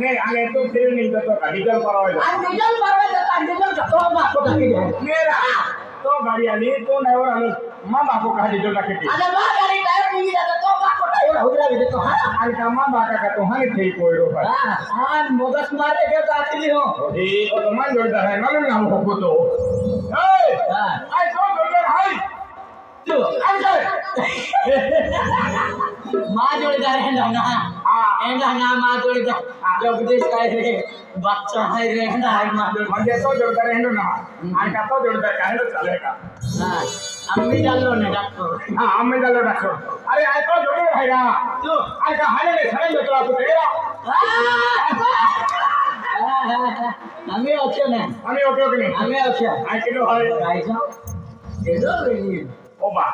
नहीं आगे तो फिर नहीं तो डीजल परवायदा डीजल परवायदा डीजल तो बाप को ढके है मेरा तो गाड़ी आली तो ड्राइवर आलो मां बाप को कहा डीजल रखे थी अरे मां गाड़ी टायर नहीं जाता तो बाप को ड्राइवर हुजरा भी तो हां आज का मां बाप का तो हां ठीक कोइरो है हां मोगस मार के तो आती हो ए तो मान जोड़ता है मालूम ना हमको तो ए आई तो जोड़ता है तो आई मां जोड़ता है ना एंड ना मां जोड़ता जब देश का रे बच्चा है रे ना मां मजे तो जोड़ता है ना आज का तो जोड़ता है काहे चलेगा हां अम्मी डाल लो ना डॉक्टर हां अम्मी डाल लो डॉक्टर अरे आज तो जोड़े रहेगा तो आज का हाले में सरे जो तो तेरा हमें ओके नहीं हमें ओके नहीं हमें ओके आज किलो है राइसा किलो नहीं ओ बा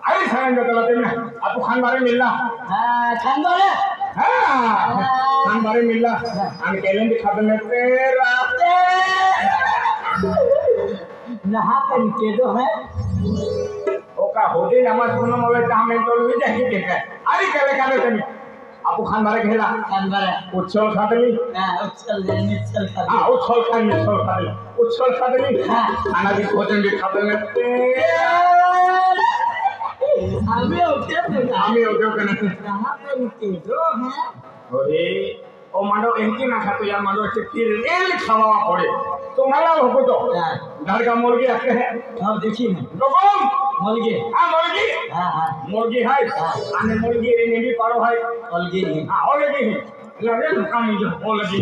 अरे सरे जो तो तेरे आपको खान बारे मिलना हां खान बारे खान बारे मिलना हम केलें भी खाते में तेरा नहा कर के दो है ओका होदे नमाज पढ़ना मवे काम में तो भी जाके देखा अरे केले खाते तुम आपको खान बारे खेला खान बारे उछल खाते हां उछल खाते हां उछल खाते हां खाना भी भोजन भी खाते में हमें ओके नहीं कहां पे के दो है ओए ओ मांडो इनकी ना खातो यार मांडो चिट्ठी रेल खावा पड़े तो मला हो तो घर का मुर्गी आते हैं अब देखिए लोगों मुर्गी हां मुर्गी है आने मुर्गी रे नहीं पारो है मुर्गी हां मुर्गी लगे काम जो हो लगी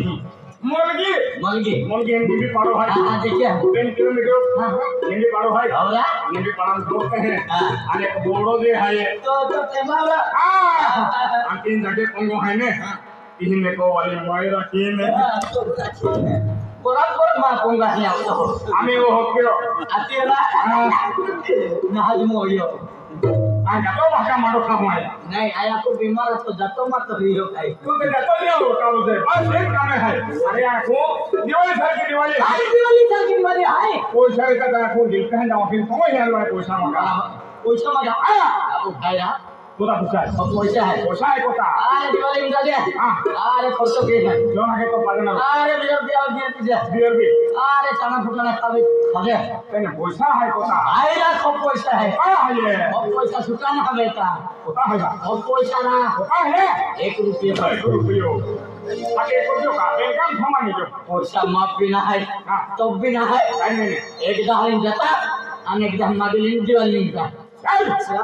मुर्गी इनकी भी पारो है हां देखिए 10 किलोमीटर हां इनकी पारो है और इनकी पालन करते हैं आने बोड़ो दे है तो तेमाला हां अंतिम जगह पंगो है ने तीन में को वाली मोयरा टीम है बराबर मां पंगा है तो हमें वो हो क्यों अकेला ना हज मोयो आज तो भाषा मारो काम है नहीं आया को बीमार तो जातो मत हीरो खाई तू तो जातो नहीं हो काम से बस एक काम है अरे आको दिवाली सर की दिवाली है कोई सर का को दिल का ना फिर तो यार वाला पैसा मगा आया अब भाईरा पूरा पैसा है पैसा है कोता अरे दिवाली में दे हां अरे खर्चो के है जो ना के तो पागल ना अरे बियर भी अरे चना फुटाना खावे कहना पैसा है कोता आइरा खूब पैसा है का है अब पैसा सुटाना है बेटा कोता है अब पैसा ना कोता है 1 रुपया आगे को का एकदम सामान्य जो पैसा माफ भी ना है तो भी ना है नहीं एक दाहन जाता अनेक दाहन मागेलिन दिवाली का अच्छा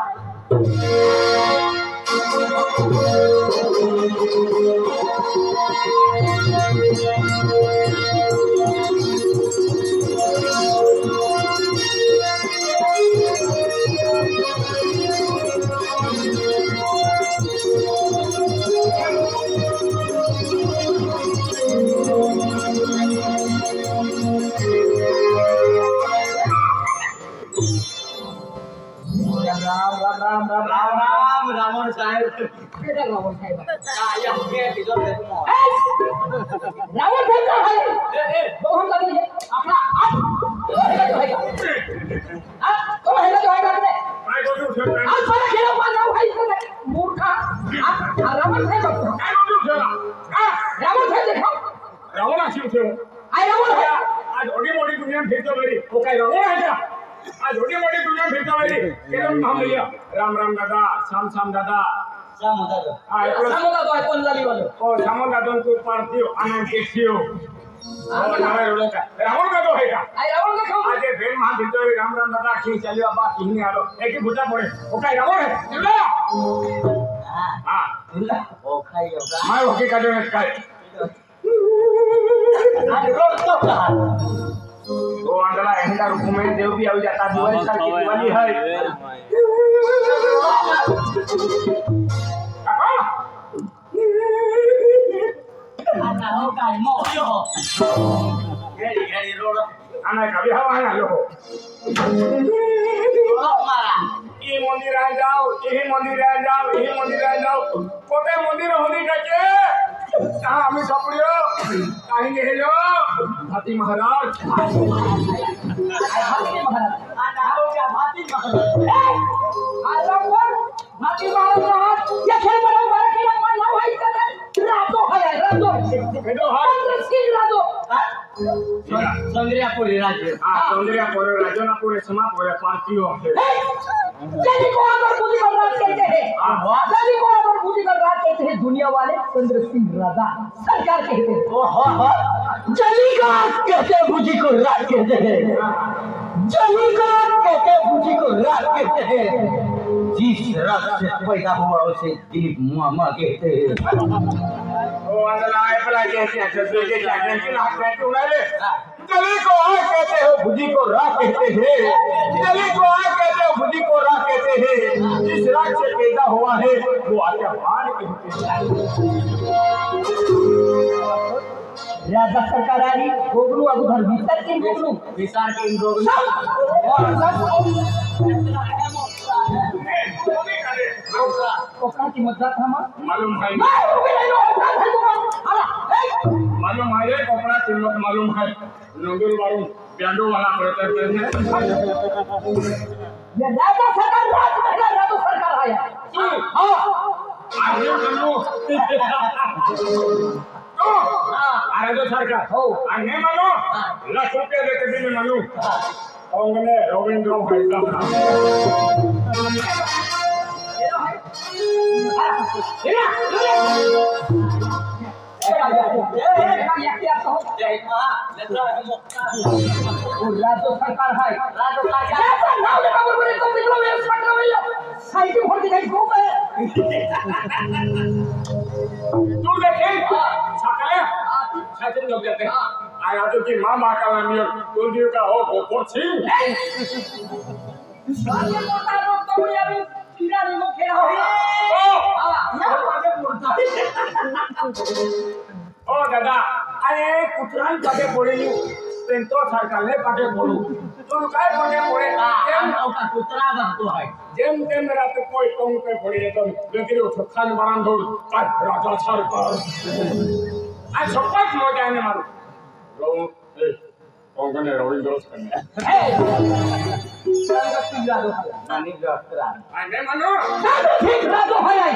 रावण साहेब बेटा रावण साहेब आया के तिजोर में तुम रावण साहेब का है तो हम लगे अपना आप तो है तो है आपने काय को उठे आप सारा खेल पाना भाई मूर्खा आप रावण साहेब काय को उठेला रावण साहेब देखो रावण आसी उठे आई रावण आज ओडी मोडी दुनिया में फिरतो बरी वो काय रावण है क्या आज छोटी मोटी दुनिया फिरता वाली केलम नाम लिया राम दादा श्याम दादा हां श्याम दादा है कौन वाली वाले ओ श्याम दादा को पार्थियो आनंद केसियो रावण का तो है का आई रावण का आज भेड़ मान दितो राम दादा की चलियो बा किनी आलो एक ही बुटा पड़े ओ काय रावण है दुला हां दुला ओ खाई होगा मैं होके काटो ने काय आज रोज तो कहा तो अंगला एंडा रूप में देव भी आ जाता दिवाली सर की दिवाली है आना हो का मोयो गेड़ी रोड आना कभी हवा है लो मारा ये मंदिर जाओ ही मंदिर जाओ कोटे मंदिर होली टाके कहाँ हमें सपड़ियो कहीं नहीं लो भाती महाराज चंद्रियापुरी राज्य चंद्रियापुरी राज्य ना पूरे समाप्त हो पार्टी हो जल्दी को आकर बुद्धि कर राज कहते हैं जल्दी को आकर बुद्धि कर राज कहते हैं दुनिया वाले चंद्र सिंह राजा सरकार कहते हैं जल्दी को कहते हैं बुद्धि को राज कहते हैं जल्दी को कहते हैं बुद्धि को राज कहते हैं जिस राज से पैदा हुआ उसे दिलीप मामा कहते हैं ओ अंदर पला कैसे अच्छे के जाने के हाथ में तू ले जली को आग कहते हो बुद्धि को राग कहते हैं जली को आग कहते हो बुद्धि को राग कहते हैं जिस राग से पैदा हुआ है वो आज्ञावान कहते हैं राजा सरकार आई गोगलू अब उधर विस्तार के गोगलू विशाल के गोगलू कोकरा की मदद हम मालूम है कपड़ा कीमत मालूम है नंगल बारू प्यांडो वाला पड़ते हैं ये राजा सरकार राजा सरकार आया हां आगे चलो अरे तो सरकार हो आने मानो लाख रुपया देते दिन मानो ओंगने रविंद्र भाई राजो सरकार है राजो सरकार नाम ले बाबू बोले तो पिछलो में फट रहा है साइड में फोड़ के घूम है तू देखे सकले साइड लोग जाते हैं आया तो कि मां बाका में तू दियो का हो पोछी साले मोटा लोग तो भी अभी कीड़ा नहीं मो खेला हो हां आगे मुड़ता ओ दादा अरे कुतरान पाटे पड़ेली पेंटो सरकारले पाटे पड़ू तू काय पाटे पड़े हम का कुतरा बहतो है जेम तेम मेरा तो कोई कौन पे पड़ी तो लेकिन वो खान बरान दौड़ का राजा सरकार आज सब मजा आने मारो रो ए कौन ने रविंद्र करने सरकार की राजो नानी गस्त्रा आने मानो ठीक राजो है आई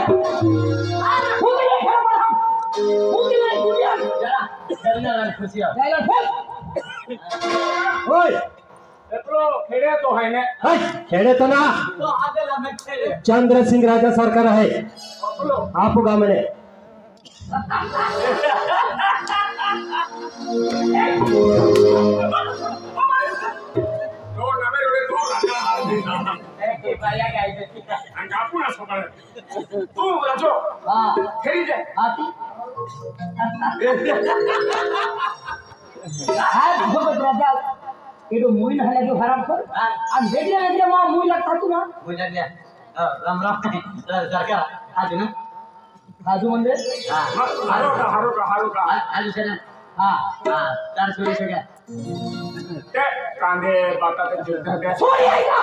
मुझे ये खेल पर हम मुझे नहीं दुनिया जरा चलने वाली खुशी है जाइला फुल ओए एप्रो खेड़े तो है ने खेड़े तो ना तो आगे हमें खेले चंद्र सिंह राजा सरकार है एप्रो आप गाँव में दो नवे रे दो राजा हाल के पाया गया है अंगापू ना सबर तू राजो हां खेली दे आती आज भगत राजा ये तो मुई ना लगे खराब कर आज देखले देखले मां मुई लगता तू ना बुझा गया राम राम सरकार आज ना काजू मंदिर हां हारो का आज से हां हां 400 से गया ते कांदे बाता ते दे सोरी आई ना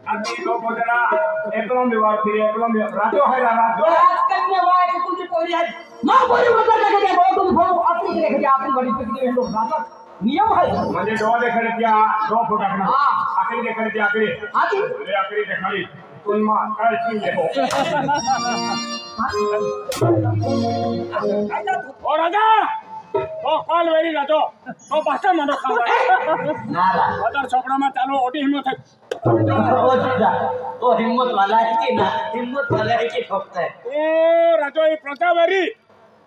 अभी तो बोलना एकलम विवाह फिर एकलम राजो है राजो आज कन्या वाय के कुछ कोई आज मां बोली मत लगे के बहुत तुम फोन अपनी के देखे आपनी बड़ी पिकनी में लोग राजा नियम है म्हणजे दो देखणे त्या दो फुटा ना हां आखरी देखणे त्या आखरी आती ले आखरी देखणी तुम मा काय छी देखो ओ राजा ओ कॉल वेरी राजो ओ बाता मनो खावा नारा अदर छोकरा में चालू ओडी हिम्मत है ओ जा ओ हिम्मत वाला है कि ना हिम्मत वाला है कि ठोकता है ओ राजो ये प्रजा वेरी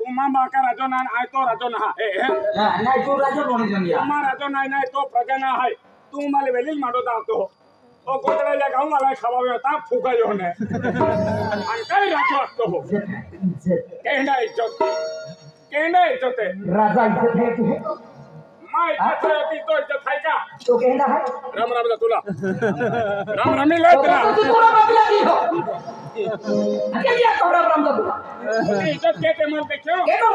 तू मा बाका राजो ना आय तो राजो ना ए नहीं तू राजा बोली जंगिया तुम राजो नाही तो प्रजा ना है तू माले वेली माडो दातो ओ कोतरा या गांव वाला खावा ता फुका जो ने अंकल राजो तो हो कहना इज्जत है राजा इज्जत है तुझे मां इज्जत है तो इज्जत है का तो कहना है राम राम तुला राम रामी ले तेरा तो तू राम लगी हो अकेले या तो राम राम का इज्जत के ते मन देखो